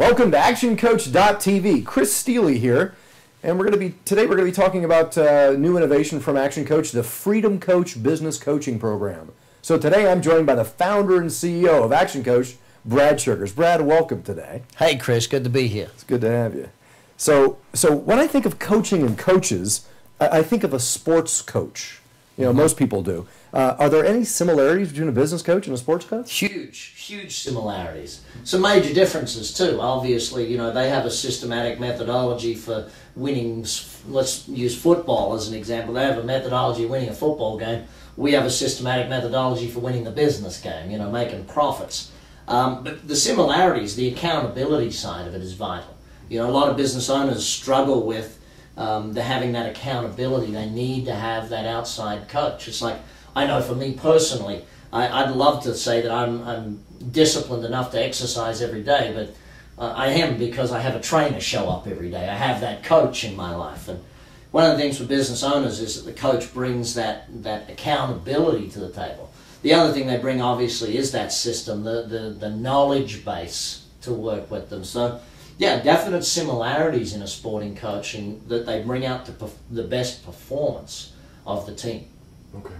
Welcome to ActionCOACH.tv. Chris Steele here, and today we're going to be talking about new innovation from ActionCOACH, the FreedomCOACH Business Coaching Program. So today I'm joined by the founder and CEO of ActionCOACH, Brad Sugars. Brad, welcome today. Hey Chris, good to be here. It's good to have you. So when I think of coaching and coaches, I think of a sports coach. You know, most people do. Are there any similarities between a business coach and a sports coach? Huge similarities. Some major differences too. Obviously, you know, they have a systematic methodology for winning. Let's use football as an example. They have a methodology of winning a football game. We have a systematic methodology for winning the business game, you know, making profits. But the similarities, the accountability side of it is vital. You know, a lot of business owners struggle with having that accountability. They need to have that outside coach. It's like, I know for me personally, I'd love to say that I'm disciplined enough to exercise every day, but I am because I have a trainer show up every day. I have that coach in my life. And one of the things for business owners is that the coach brings that accountability to the table. The other thing they bring obviously is that system, the knowledge base to work with them. So yeah, definite similarities in a sporting coaching that they bring out the best performance of the team. Okay.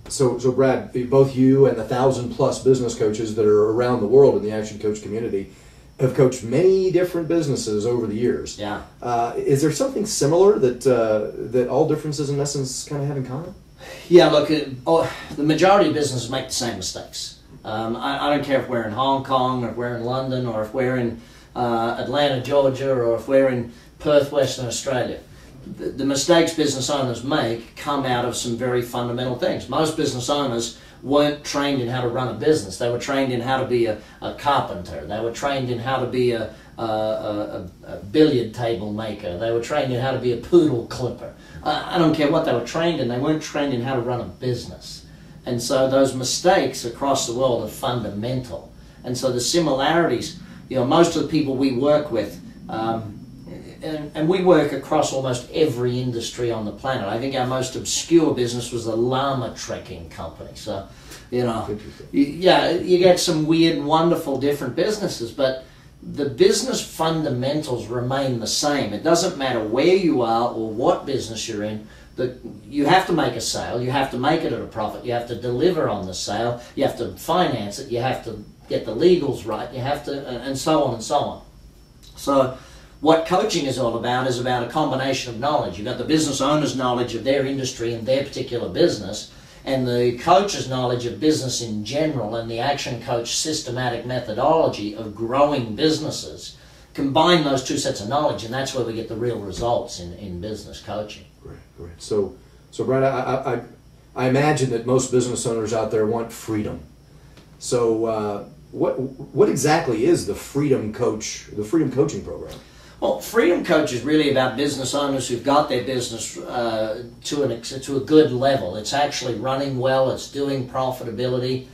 So Brad, both you and the 1,000+ business coaches that are around the world in the Action Coach community have coached many different businesses over the years. Yeah. Is there something similar that all differences in essence kind of have in common? Yeah, look, the majority of businesses make the same mistakes. I don't care if we're in Hong Kong or if we're in London or if we're in Atlanta, Georgia, or if we're in Perth, Western Australia. The mistakes business owners make come out of some very fundamental things. Most business owners weren't trained in how to run a business. They were trained in how to be a carpenter. They were trained in how to be a billiard table maker. They were trained in how to be a poodle clipper. I don't care what they were trained in. They weren't trained in how to run a business. And so those mistakes across the world are fundamental. And so the similarities, you know, most of the people we work with, and we work across almost every industry on the planet. I think our most obscure business was a llama trekking company. So, you know, you get some weird, wonderful, different businesses, but the business fundamentals remain the same. It doesn't matter where you are or what business you're in. You have to make a sale. You have to make it at a profit. You have to deliver on the sale. You have to finance it. You have to get the legals right. You have to, and so on and so on. So what coaching is all about is about a combination of knowledge. You've got the business owner's knowledge of their industry and their particular business, and the coach's knowledge of business in general and the Action Coach systematic methodology of growing businesses. Combine those two sets of knowledge, and that's where we get the real results in business coaching. Right. So Brad, I imagine that most business owners out there want freedom. So what exactly is the Freedom Coaching Program? Well, Freedom Coach is really about business owners who've got their business to a good level. It's actually running well, it's doing profitability,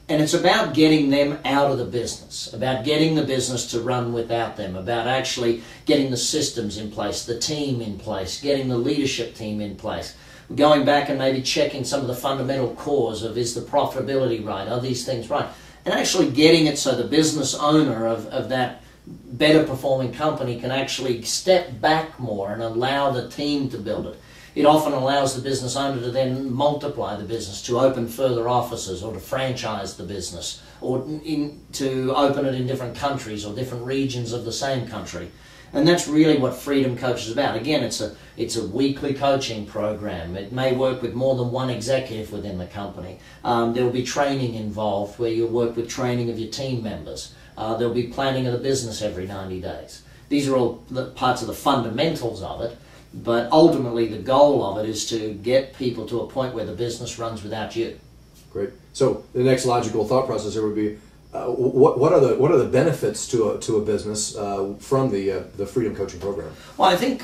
and it's about getting them out of the business, about getting the business to run without them, about actually getting the systems in place, the team in place, getting the leadership team in place, going back and maybe checking some of the fundamental cores of, is the profitability right, are these things right, and actually getting it so the business owner of that better performing company can actually step back more and allow the team to build it. It often allows the business owner to then multiply the business, to open further offices or to franchise the business or to open it in different countries or different regions of the same country. And that's really what Freedom Coach is about. Again, it's a weekly coaching program. It may work with more than one executive within the company. There will be training involved where you'll work with training of your team members. There'll be planning of the business every 90 days. These are all parts of the fundamentals of it, but ultimately the goal of it is to get people to a point where the business runs without you. Great. So the next logical thought process here would be, what are the benefits to a business from the Freedom Coaching Program? Well, I think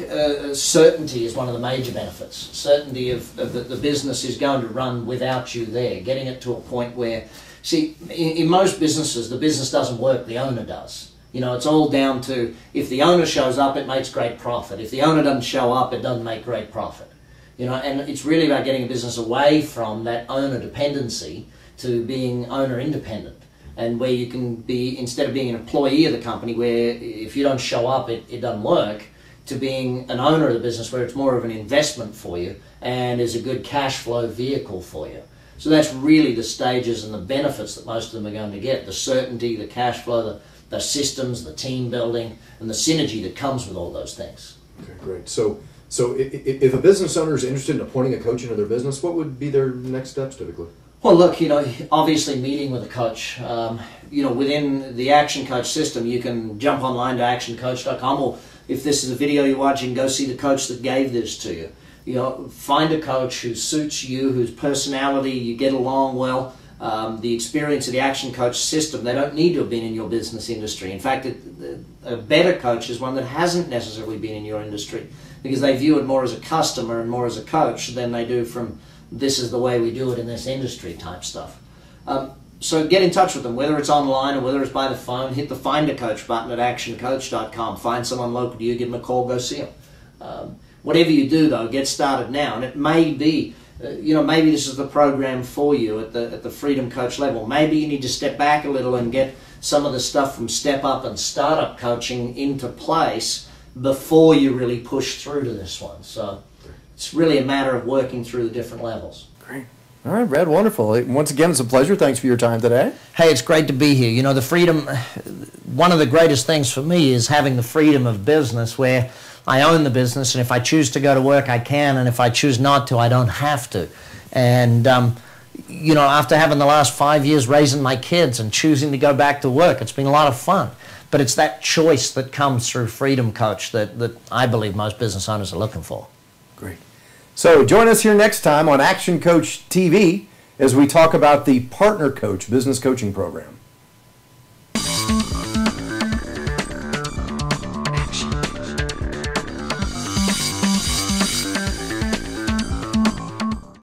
certainty is one of the major benefits. Certainty of the business is going to run without you there, getting it to a point where, see, in most businesses, the business doesn't work, the owner does. You know, it's all down to, if the owner shows up, it makes great profit. If the owner doesn't show up, it doesn't make great profit. You know, and it's really about getting a business away from that owner dependency to being owner independent. and where you can be, instead of being an employee of the company where if you don't show up it doesn't work, to being an owner of the business where it's more of an investment for you and is a good cash flow vehicle for you. So that's really the stages and the benefits that most of them are going to get: the certainty, the cash flow, the systems, the team building, and the synergy that comes with all those things. Okay, great. So if a business owner is interested in appointing a coach into their business, what would be their next steps typically? Well, look, obviously meeting with a coach. Within the ActionCOACH system, you can jump online to ActionCOACH.com, or if this is a video you're watching, go see the coach that gave this to you. Find a coach who suits you, whose personality you get along well. The experience of the ActionCOACH system, they don't need to have been in your business industry. In fact, a better coach is one that hasn't necessarily been in your industry, because they view it more as a customer and more as a coach than they do from this is the way we do it in this industry type stuff. So get in touch with them, whether it's online or whether it's by the phone. Hit the Find a Coach button at ActionCOACH.com. Find someone local to you, give them a call, go see them. Whatever you do, though, get started now. And it may be, maybe this is the program for you at the Freedom Coach level. Maybe you need to step back a little and get some of the stuff from Step Up and Startup Coaching into place before you really push through to this one. So it's really a matter of working through the different levels. Great. All right, Brad, wonderful. Once again, it's a pleasure. Thanks for your time today. Hey, it's great to be here. The freedom, one of the greatest things for me is having the freedom of business where I own the business, and if I choose to go to work, I can, and if I choose not to, I don't have to. And, after having the last 5 years raising my kids and choosing to go back to work, it's been a lot of fun. But it's that choice that comes through Freedom Coach that I believe most business owners are looking for. Great. So join us here next time on Action Coach TV as we talk about the Partner Coach Business Coaching Program.